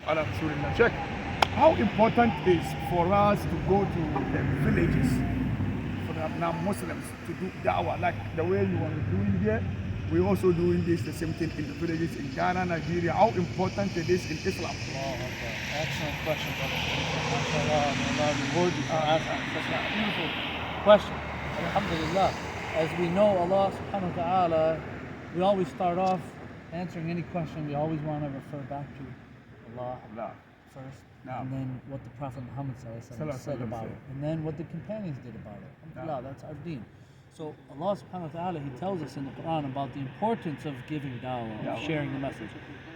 ala Rasulillah. Check. How important is for us to go to the villages for the non-Muslims to do da'wah, like the way you are doing here? We're also doing this, the same thing in the villages in Ghana, Nigeria. How important it is in Islam? Oh, okay. Excellent question, brother. MashaAllah, may Allah reward you for asking such a beautiful question. Alhamdulillah. As we know, Allah subhanahu wa ta'ala, we always start off answering any question, we always want to refer back to Allah first, and then what the Prophet Muhammad said about it, and then what the companions did about it. Alhamdulillah, that's our deen. So Allah subhanahu wa ta'ala, He tells us in the Quran about the importance of giving da'wah, of sharing the message.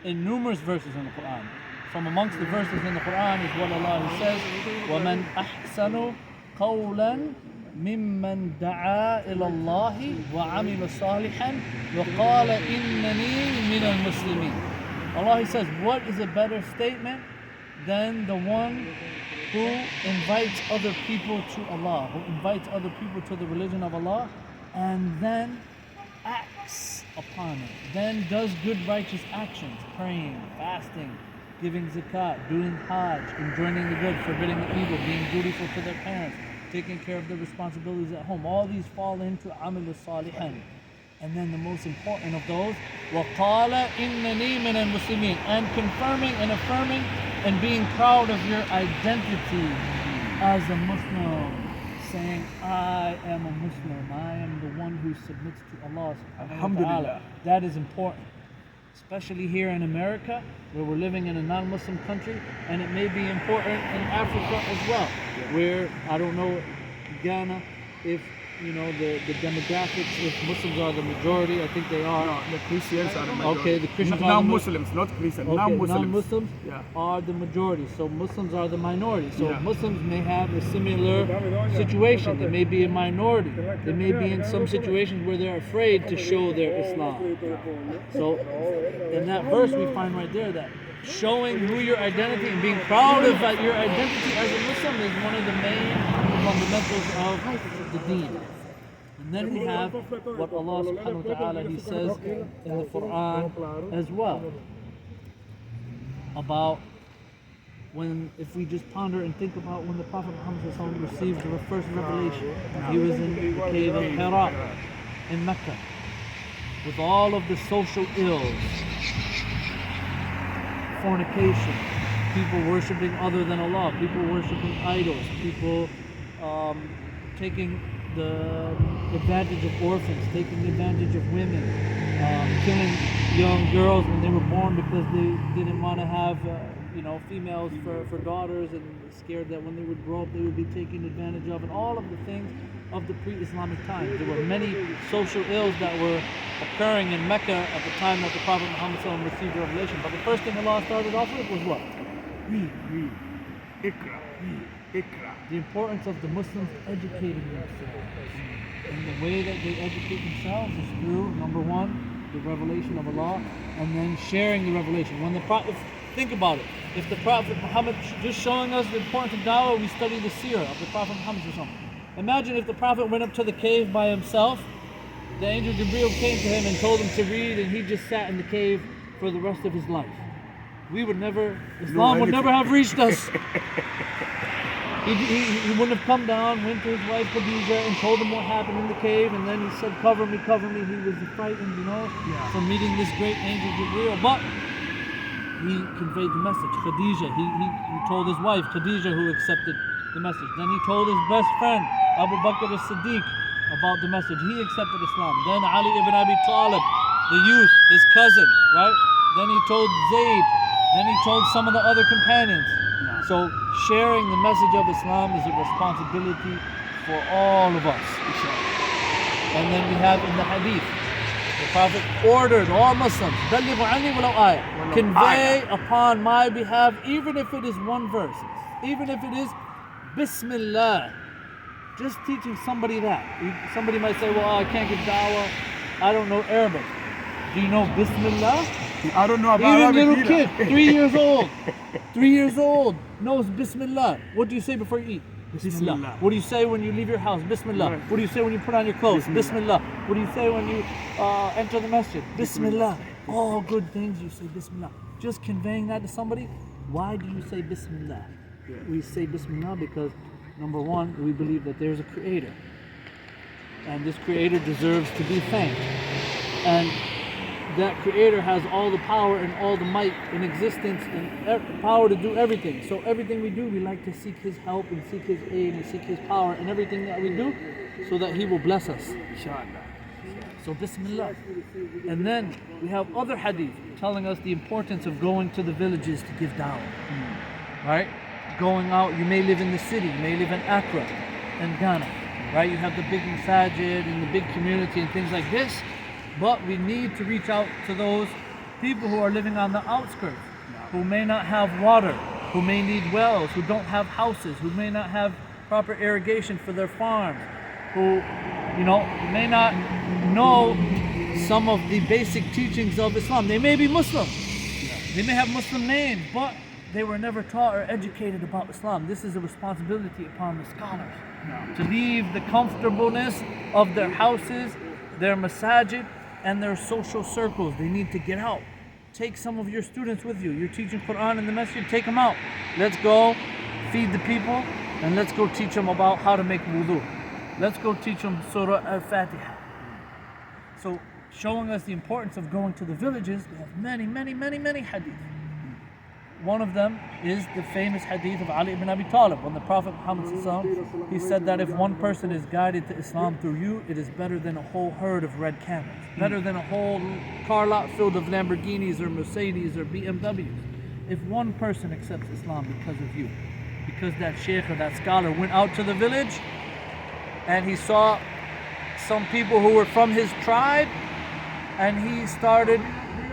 In numerous verses in the Quran. From amongst the verses in the Quran is what Allah says, وَمَنْ أَحْسَنُ قَوْلًا مِمَّنْ دَعَا إِلَى اللَّهِ وَعَمِلَ صَالِحًا وَقَالَ إِنَّنِي مِنَ الْمُسْلِمِينَ. Allah, He says, what is a better statement than the one who invites other people to Allah, who invites other people to the religion of Allah, and then acts upon it, then does good righteous actions, praying, fasting, giving zakat, doing hajj, enjoining the good, forbidding the evil, being dutiful to their parents, taking care of their responsibilities at home. All these fall into amil salihan. And then the most important of those, وَقَالَ إِنَّنِي مِنَ الْمُسْلِمِينَ, and confirming and affirming and being proud of your identity as a Muslim, saying, I am a Muslim, I am the one who submits to Allah subhanahu wa ta'ala. That is important, especially here in America, where we're living in a non-Muslim country, and it may be important in Africa as well, where, I don't know, Ghana, if the demographics, if Muslims are the majority, I think they are. No, the Christians are the majority. Okay, the Christians non-Muslims, not Christians. Okay, non-Muslims are the majority, so Muslims are the minority. So Muslims may have a similar situation. They may be a minority. They may be in some situations where they're afraid to show their Islam. So in that verse we find right there that showing who your identity and being proud of your identity as a Muslim is one of the main fundamentals of the deen. And then we have what Allah subhanahu wa ta'ala, He says in the Quran as well about if we just ponder and think about when the Prophet Muhammad received the first revelation. He was in the cave of Hira in Mecca with all of the social ills, fornication, people worshipping other than Allah, people worshipping idols, people taking the advantage of orphans, taking advantage of women, killing young girls when they were born because they didn't want to have females for daughters, and scared that when they would grow up they would be taken advantage of, and all of the things of the pre-Islamic times. There were many social ills that were occurring in Mecca at the time that the Prophet Muhammad received the revelation. But the first thing Allah started off with was what? Read. Ikra. The importance of the Muslims educating themselves. And the way that they educate themselves is through, number one, the revelation of Allah, and then sharing the revelation. When the Prophet, think about it, if the Prophet Muhammad just showing us the importance of da'wah, we study the seerah of the Prophet Muhammad. Imagine if the Prophet went up to the cave by himself, the angel Jibreel came to him and told him to read, and he just sat in the cave for the rest of his life. Islam would never have reached us. He wouldn't have come down, went to his wife Khadija and told him what happened in the cave, and then he said, cover me. He was frightened, from meeting this great angel Jibreel. But he conveyed the message. Khadija, he told his wife Khadija, who accepted the message. Then he told his best friend Abu Bakr as-Siddiq about the message. He accepted Islam. Then Ali ibn Abi Talib, the youth, his cousin, right? Then he told Zayd. Then he told some of the other companions. So sharing the message of Islam is a responsibility for all of us. And then we have in the hadith, the Prophet ordered all Muslims, convey upon my behalf, even if it is one verse, even if it is Bismillah. Just teaching somebody that. Somebody might say, well, I can't give da'wah, I don't know Arabic. Do you know Bismillah? I don't know about Arabic. Even little either. kid, 3 years old. 3 years old knows Bismillah. What do you say before you eat? Bismillah. What do you say when you leave your house? Bismillah. Right. What do you say when you put on your clothes? Bismillah. What do you say when you enter the masjid? Bismillah. All good things you say Bismillah. Just conveying that to somebody, Why do you say Bismillah? We say Bismillah because, number one, we believe that there's a creator. And this creator deserves to be thanked. And that creator has all the power and all the might in existence and power to do everything. So everything we do, we like to seek his help and seek his aid and seek his power in everything that we do so that he will bless us. Inshallah. So Bismillah. And then we have other hadith telling us the importance of going to the villages to give dawah. Right? Going out, you may live in the city, you may live in Accra and Ghana. Right? You have the big masajid and the big community and things like this. But we need to reach out to those people who are living on the outskirts, who may not have water, who may need wells, who don't have houses, who may not have proper irrigation for their farms, who, may not know some of the basic teachings of Islam. They may be Muslim, they may have Muslim names, but they were never taught or educated about Islam. This is a responsibility upon the scholars to leave the comfortableness of their houses, their masajid, and their social circles. They need to get out. Take some of your students with you. You're teaching Quran in the masjid, take them out. Let's go feed the people and let's go teach them about how to make wudu. Let's go teach them Surah Al-Fatiha. So, showing us the importance of going to the villages, we have many, many, many, many hadith. One of them is the famous hadith of Ali ibn Abi Talib. When the Prophet Muhammad ﷺ, he said that if one person is guided to Islam through you, it is better than a whole herd of red camels. Better than a whole car lot filled of Lamborghinis or Mercedes or BMWs. If one person accepts Islam because of you, because that sheikh or that scholar went out to the village and he saw some people who were from his tribe and he started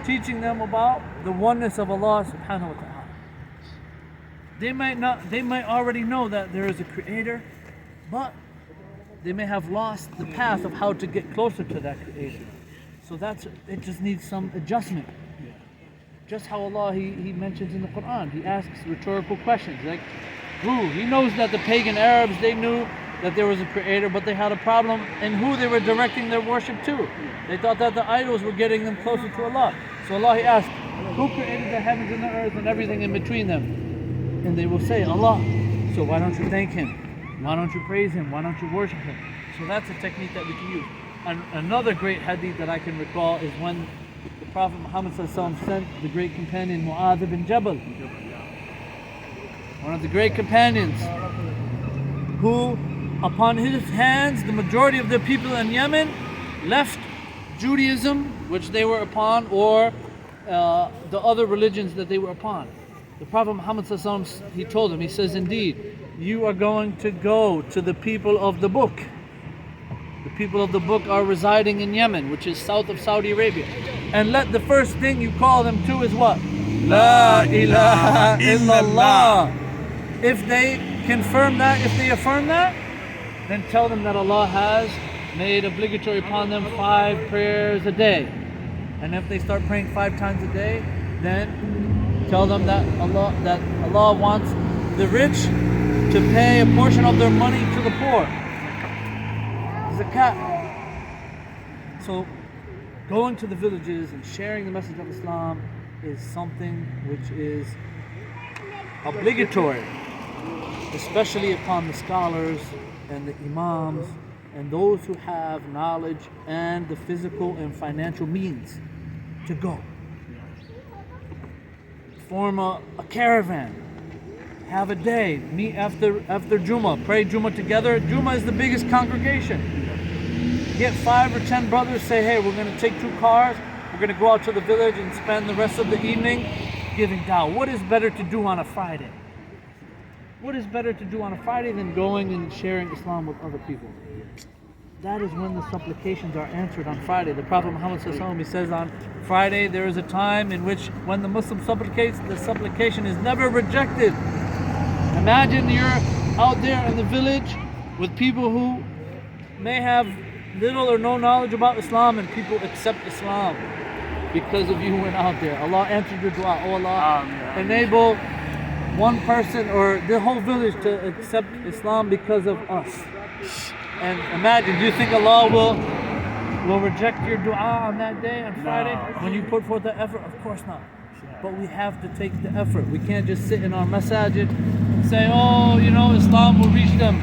teaching them about the oneness of Allah subhanahu wa ta'ala. They might already know that there is a creator, but they may have lost the path of how to get closer to that creator. So it just needs some adjustment. Just how Allah, he mentions in the Quran, he asks rhetorical questions like, who? He knows that the pagan Arabs, they knew that there was a creator, but they had a problem in who they were directing their worship to. They thought that the idols were getting them closer to Allah. So Allah, he asked, who created the heavens and the earth and everything in between them? And they will say, Allah. So why don't you thank him? Why don't you praise him? Why don't you worship him? So that's a technique that we can use. And another great hadith that I can recall is when the Prophet Muhammad ﷺ sent the great companion Mu'adh ibn Jabal, one of the great companions, who upon his hands the majority of the people in Yemen left Judaism, which they were upon, or the other religions that they were upon. The Prophet Muhammad ﷺ, he told him, he says, indeed, you are going to go to the people of the book. The people of the book are residing in Yemen, which is south of Saudi Arabia. And let the first thing you call them to is what? La ilaha illallah. If they confirm that, if they affirm that, then tell them that Allah has made obligatory upon them 5 prayers a day. And if they start praying 5 times a day, then tell them that Allah wants the rich to pay a portion of their money to the poor. Zakat. So going to the villages and sharing the message of Islam is something which is obligatory, especially upon the scholars and the imams and those who have knowledge and the physical and financial means to go. Form a caravan, have a day, meet after Jummah, pray Jummah together. Jummah is the biggest congregation. Get 5 or 10 brothers, say, hey, we're going to take 2 cars, we're going to go out to the village and spend the rest of the evening giving dawah. What is better to do on a Friday? What is better to do on a Friday than going and sharing Islam with other people? That is when the supplications are answered on Friday. The Prophet Muhammad ﷺ, he says on Friday there is a time in which when the Muslim supplicates, the supplication is never rejected. Imagine you're out there in the village with people who may have little or no knowledge about Islam, and people accept Islam because of you who went out there. Allah answered your dua. Oh Allah, enable one person or the whole village to accept Islam because of us. And imagine, do you think Allah will reject your dua on that day, on Friday, when you put forth the effort? Of course not. but we have to take the effort. We can't just sit in our masajid and say, oh, you know, Islam will reach them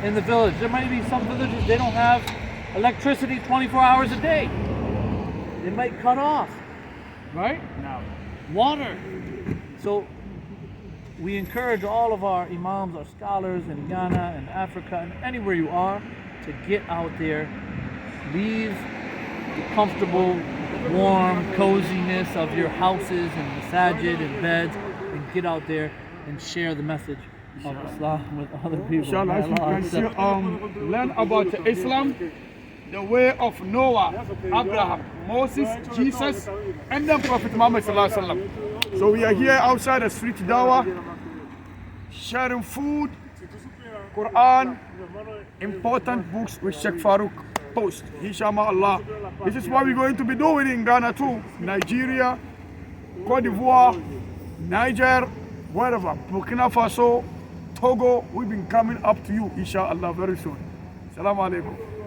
in the village. There might be some villages, they don't have electricity 24 hours a day. They might cut off, right? Now, Water. So we encourage all of our imams, our scholars in Ghana and Africa and anywhere you are to get out there, leave the comfortable, warm coziness of your houses and masajid and beds and get out there and share the message of Islam with other people. inshallah, as you May Allah can see, accept. learn about Islam, the way of Noah, Abraham, Moses, Jesus, and then Prophet Muhammad sallallahu alaihi wasallam. So we are here outside the street Dawah, sharing food, Quran, important books with Sheikh Farouk post. Inshallah. This is what we're going to be doing in Ghana too, Nigeria, Cote d'Ivoire, Niger, wherever, Burkina Faso, Togo. We've been coming up to you, inshallah, very soon. Assalamu alaikum.